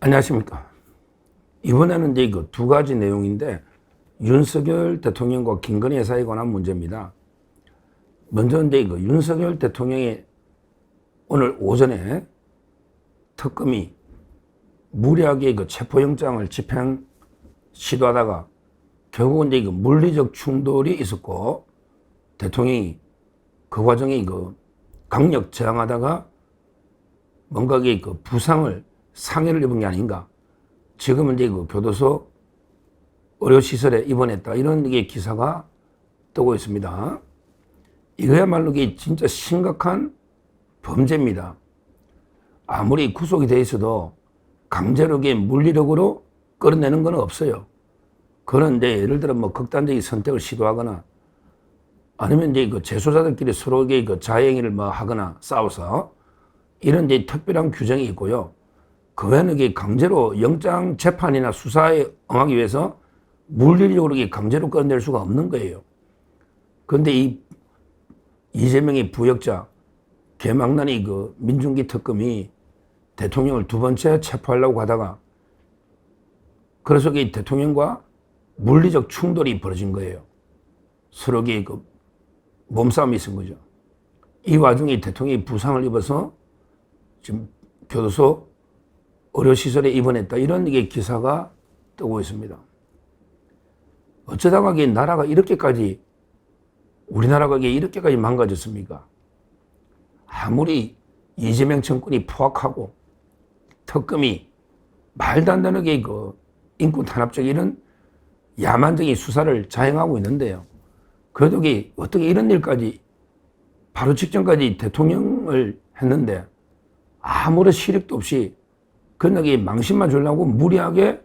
안녕하십니까. 이번에는 이제 그 두 가지 내용인데 윤석열 대통령과 김건희 여사에 관한 문제입니다. 먼저 이제 그 윤석열 대통령이 오늘 오전에 특검이 무리하게 그 체포영장을 집행 시도하다가 결국은 이제 그 물리적 충돌이 있었고 대통령이 그 과정에 그 강력 저항하다가 뭔가 그 부상을 상해를 입은 게 아닌가. 지금은 이제 그 교도소 의료시설에 입원했다. 이런 게 기사가 뜨고 있습니다. 이거야말로 이게 진짜 심각한 범죄입니다. 아무리 구속이 돼 있어도 강제로 물리력으로 끌어내는 건 없어요. 그런데 예를 들어 뭐 극단적인 선택을 시도하거나 아니면 이제 그 재소자들끼리 서로 그 자해행위를 뭐 하거나 싸워서 이런 이제 특별한 규정이 있고요. 그 외에는 강제로 영장 재판이나 수사에 응하기 위해서 물리력으로 강제로 끌어낼 수가 없는 거예요. 그런데 이 이재명의 부역자 개망난이 그 민중기 특검이 대통령을 두 번째 체포하려고 하다가 그래서 이 대통령과 물리적 충돌이 벌어진 거예요. 서로 그 몸싸움이 있은 거죠. 이 와중에 대통령이 부상을 입어서 지금 교도소 의료시설에 입원했다. 이런 게 기사가 뜨고 있습니다. 어쩌다가 나라가 이렇게까지, 우리나라가 이렇게까지 망가졌습니까? 아무리 이재명 정권이 포악하고 특검이 말도 안 되는 그 인권 탄압적 이런 야만적인 수사를 자행하고 있는데요. 그래도 어떻게 이런 일까지 바로 직전까지 대통령을 했는데 아무런 실익도 없이 그냥 망신만 주려고 무리하게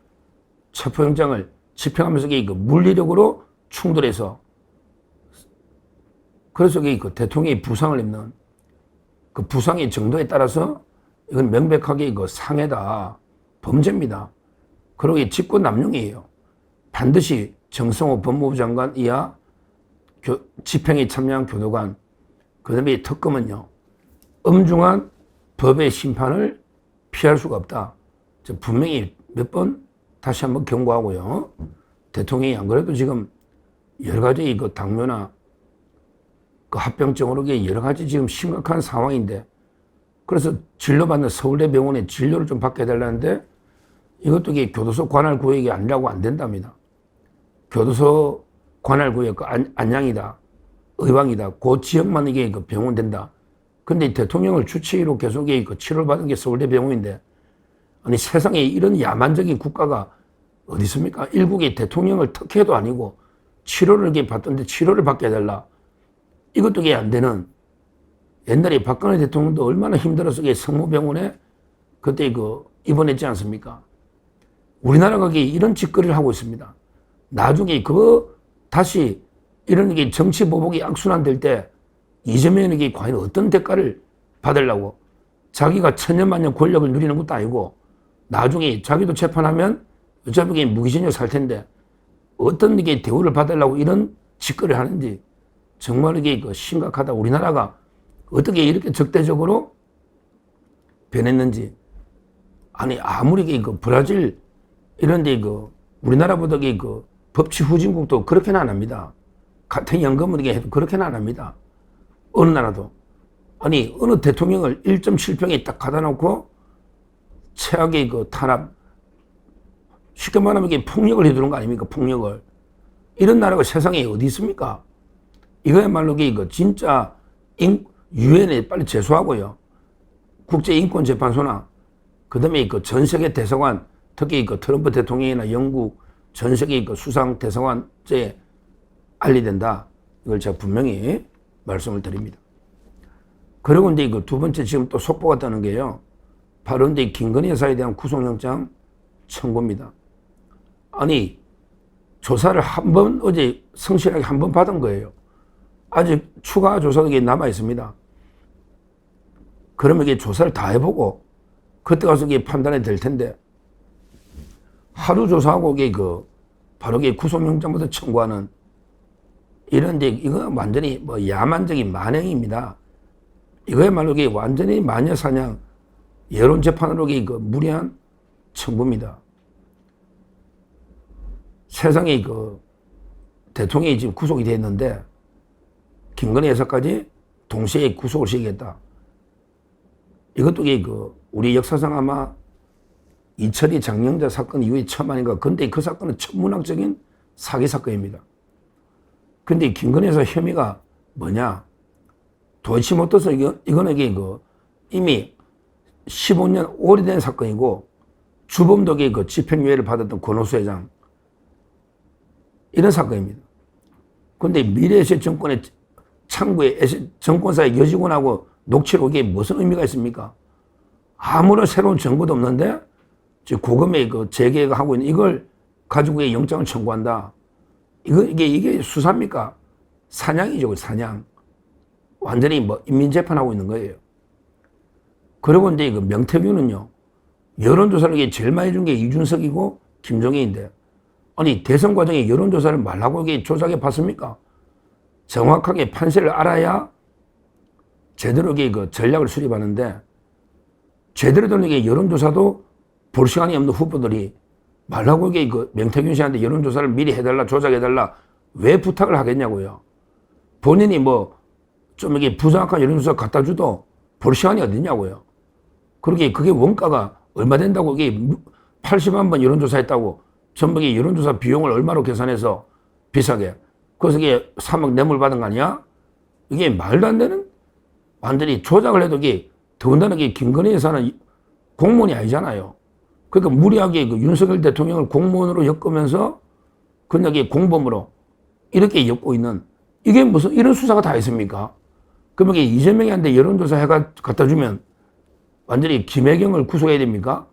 체포영장을 집행하면서 그 물리력으로 충돌해서 그래서 그 대통령이 부상을 입는 그 부상의 정도에 따라서 이건 명백하게 상해다. 범죄입니다. 그리고 직권남용이에요. 반드시 정성호 법무부 장관 이하 집행에 참여한 교도관, 그 다음에 특검은요, 엄중한 법의 심판을 피할 수가 없다. 분명히 몇 번 다시 한번 경고하고요. 대통령이 안 그래도 지금 여러 가지 그 당뇨나 그 합병증으로 여러 가지 지금 심각한 상황인데 그래서 진료받는 서울대병원에 진료를 좀 받게 해달라는데 이것도 교도소 관할 구역이 아니라고 안 된답니다. 교도소 관할 구역 안양이다, 의왕이다, 그 지역만 그 병원 된다. 근데 대통령을 주치의로 계속 그 치료를 받은 게 서울대병원인데 아니 세상에 이런 야만적인 국가가 어디 있습니까? 일국의 대통령을 특혜도 아니고 치료를 받던데 치료를 받게 해달라. 이것도 안 되는, 옛날에 박근혜 대통령도 얼마나 힘들어서 성모병원에 그때 입원했지 않습니까? 우리나라가 이런 짓거리를 하고 있습니다. 나중에 다시 이런 정치보복이 악순환될 때 이재명에게 과연 어떤 대가를 받으려고 자기가 천년만년 권력을 누리는 것도 아니고 나중에 자기도 재판하면 어차피 무기징역 살 텐데 어떤 대우를 받으려고 이런 짓거리를 하는지 정말 심각하다. 우리나라가 어떻게 이렇게 적대적으로 변했는지. 아니 아무리 브라질 이런 데 우리나라보다 법치 후진국도 그렇게는 안 합니다. 같은 연금을 해도 그렇게는 안 합니다. 어느 나라도. 아니 어느 대통령을 1.7평에 딱 갖다 놓고 최악의 탄압, 쉽게 말하면 폭력을 해두는 거 아닙니까? 폭력을. 이런 나라가 세상에 어디 있습니까? 이거야말로 진짜 유엔에 빨리 제소하고요. 국제인권재판소나 그다음에 전 세계 대사관, 특히 트럼프 대통령이나 영국 전 세계 수상 대사관제에 알려야 된다. 이걸 제가 분명히 말씀을 드립니다. 그리고 이제 두 번째 지금 또 속보가 뜨는 게요. 바로 이제 김건희 여사에 대한 구속영장 청구입니다. 아니 조사를 어제 성실하게 한 번 받은 거예요. 아직 추가 조사도 남아 있습니다. 그러면 조사를 다 해보고 그때 가서 판단이 될 텐데 하루 조사하고 바로 구속영장부터 청구하는 이런 이거 완전히 야만적인 만행입니다. 이거야말로 완전히 마녀사냥, 여론재판으로 무리한 청부입니다. 세상에 대통령이 지금 구속이 되어 있는데 김건희 여사까지 동시에 구속을 시키겠다. 이것도 우리 역사상 아마 이철이 장영자 사건 이후에 처음 아닌가. 근데 그 사건은 천문학적인 사기 사건입니다. 근데 김건희 여사 혐의가 뭐냐? 도이치모터스 이거는 이미 15년 오래된 사건이고 주범덕이 집행유예를 받았던 권오수 회장 이런 사건입니다. 그런데 미래에셋 정권의 창구에 정권사의 여직원하고 녹취록 이게 무슨 의미가 있습니까? 아무런 새로운 정보도 없는데 고금의 재계가 하고 있는 이걸 가지고 영장을 청구한다. 이게 수사입니까? 사냥이죠, 사냥. 완전히 인민재판하고 있는 거예요. 그리고 이제 명태균은요, 여론조사를 제일 많이 준 게 이준석이고 김종인인데, 아니, 대선 과정에 여론조사를 말라고 조작해 봤습니까? 정확하게 판세를 알아야 제대로 전략을 수립하는데, 제대로 된 여론조사도 볼 시간이 없는 후보들이 말라고 명태균 씨한테 여론조사를 미리 해달라, 조작해달라, 왜 부탁을 하겠냐고요. 본인이 좀 부정확한 여론조사 갖다 줘도 볼 시간이 어딨냐고요. 그게 원가가 얼마 된다고 80만 번 여론조사 했다고 전부 여론조사 비용을 얼마로 계산해서 비싸게. 그래서 3억 뇌물 받은 거 아니야? 이게 말도 안 되는 완전히 조작을 해도 더군다나 김건희 여사는 공무원이 아니잖아요. 그러니까 무리하게 윤석열 대통령을 공무원으로 엮으면서 그냥 공범으로 이렇게 엮고 있는 이게 무슨 이런 수사가 다 있습니까? 그러면 이재명이한테 여론조사 해가 갖다 주면 완전히 김혜경을 구속해야 됩니까?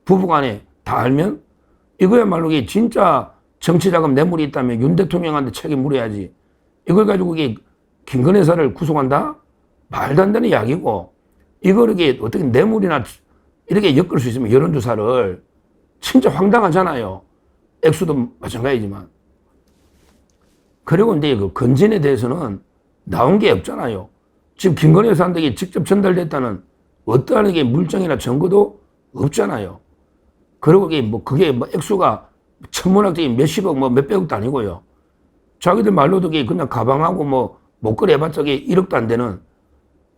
부부간에 다 알면 이거야말로 진짜 정치자금 뇌물이 있다면 윤 대통령한테 책임 물어야지. 이걸 가지고 김건희 여사를 구속한다? 말도 안 되는 이야기고 이걸 어떻게 뇌물이나 이렇게 엮을 수 있으면 여론조사를 진짜 황당하잖아요. 액수도 마찬가지지만. 그리고 이제 건진에 대해서는 나온 게 없잖아요. 지금 김건희 여사한테 직접 전달됐다는 어떠한 물증이나 증거도 없잖아요. 그리고 그게 액수가 천문학적인 몇십억, 몇백억도 아니고요. 자기들 말로도 그냥 가방하고 목걸이 해봤자 1억도 안 되는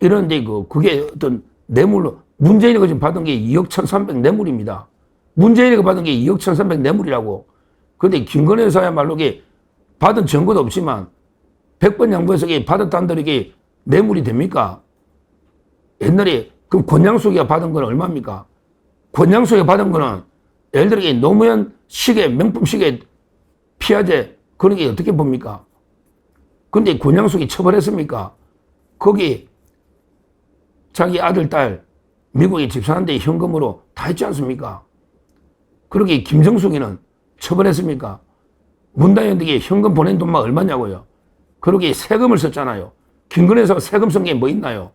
이런데 그게 어떤 뇌물로 문재인이가 지금 받은 게 2억 1,300 뇌물입니다. 문재인이가 받은 게 2억 1,300 뇌물이라고. 그런데 김건희 여사야말로 받은 증거도 없지만 100번 양보해서 받았다는 게 뇌물이 됩니까? 옛날에 그럼 권양숙이가 받은 건 얼마입니까? 권양숙이가 받은 거는 예를 들어 노무현 시계, 명품 시계 피화제 그런 게 어떻게 봅니까? 근데 권양숙이 처벌했습니까? 거기 자기 아들, 딸 미국에 집 사는데 현금으로 다 했지 않습니까? 그러게 김정숙이는 처벌했습니까? 문다현에게 현금 보낸 돈만 얼마냐고요? 그러게 세금을 썼잖아요. 김건희 여사가 세금 쓴 게 뭐 있나요?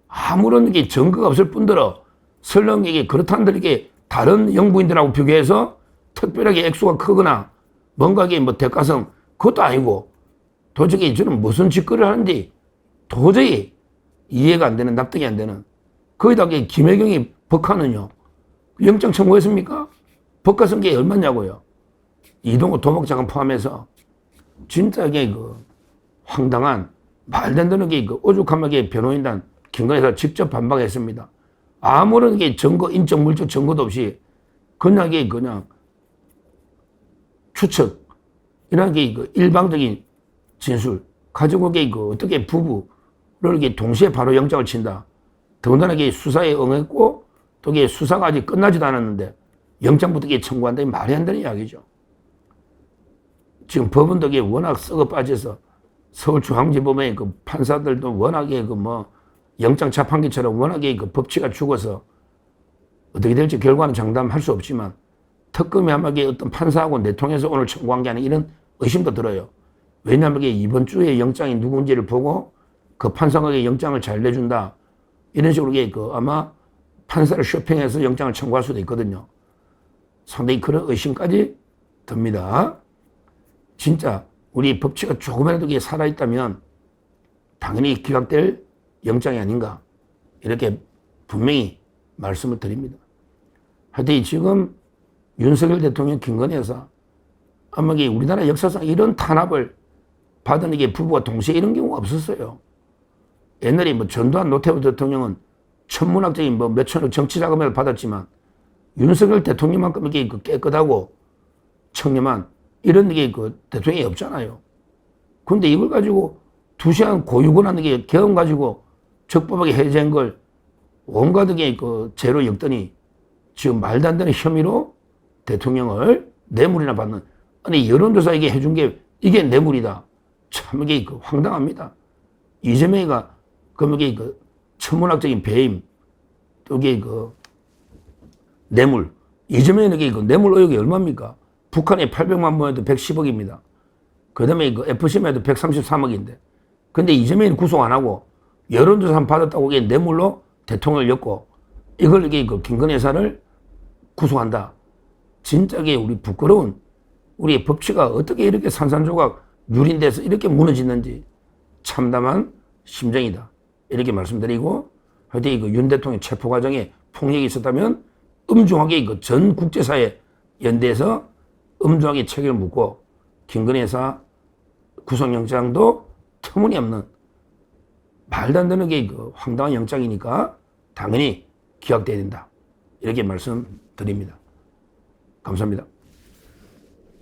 아무런 증거가 없을 뿐더러 설령 그렇다는 다른 영부인들하고 비교해서 특별하게 액수가 크거나 뭔가 대가성 그것도 아니고 도저히 저는 무슨 짓거리를 하는지 도저히 이해가 안 되는 납득이 안 되는 거기다가 김혜경이 법카는요 영장 청구했습니까? 법카 쓴 게 얼마냐고요. 이동호 도박자금 포함해서 진짜 황당한 말도 안 되는 오죽하면 변호인단 김건희가 직접 반박했습니다. 아무런 증거, 인적, 물적 증거도 없이 그냥 추측, 이런 일방적인 진술 가지고 어떻게 부부를 동시에 바로 영장을 친다. 더군다나 수사에 응했고 또 수사가 아직 끝나지도 않았는데 영장부터 청구한다. 말이 안 되는 이야기죠. 지금 법원도 워낙 썩어 빠져서 서울중앙지법의 판사들도 워낙에 영장 자판기처럼 워낙에 법치가 죽어서 어떻게 될지 결과는 장담할 수 없지만 특검이 아마 어떤 판사하고 내통해서 오늘 청구한 게 아닌 이런 의심도 들어요. 왜냐하면 이번 주에 영장이 누군지를 보고 그 판사가 영장을 잘 내준다. 이런 식으로 아마 판사를 쇼핑해서 영장을 청구할 수도 있거든요. 상당히 그런 의심까지 듭니다. 진짜 우리 법치가 조금이라도 살아있다면 당연히 기각될 영장이 아닌가 이렇게 분명히 말씀을 드립니다. 하여튼 지금 윤석열 대통령 김건희 여사 아마 이게 우리나라 역사상 이런 탄압을 받은 이게 부부가 동시에 이런 경우가 없었어요. 옛날에 뭐 전두환 노태우 대통령은 천문학적인 뭐 몇천억 정치 자금을 받았지만 윤석열 대통령만큼 이게 깨끗하고 청렴한 이런 게 대통령이 없잖아요. 그런데 이걸 가지고 2시간 고유고라는 게 경험 가지고 적법하게 해제한 걸 온갖 게 죄로 엮더니 지금 말도 안 되는 혐의로 대통령을 뇌물이나 받는, 아니 여론조사 이게 해준 게 이게 뇌물이다. 참 이게 황당합니다. 이재명이가 그럼 이게 천문학적인 배임, 또 이게 뇌물. 이재명이 이게 뇌물 의혹이 얼마입니까? 북한에 800만 원에도 110억입니다. 그 다음에 FCM에도 133억인데. 근데 이재명이 구속 안 하고 여론조사 한 받았다고 이게 뇌물로 대통령을 엮고 이걸 이게 김건희 여사를 구속한다. 진짜 이게 우리 부끄러운 우리의 법치가 어떻게 이렇게 산산조각 유린돼서 이렇게 무너지는지 참담한 심정이다. 이렇게 말씀드리고, 하여튼 윤 대통령 체포 과정에 폭력이 있었다면 엄중하게 전 국제사회 연대에서 엄중하게 책임을 묻고 김건희 여사 구속영장도 터무니없는 말도 안 되는 게 황당한 영장이니까 당연히 기각돼야 된다. 이렇게 말씀드립니다. 감사합니다.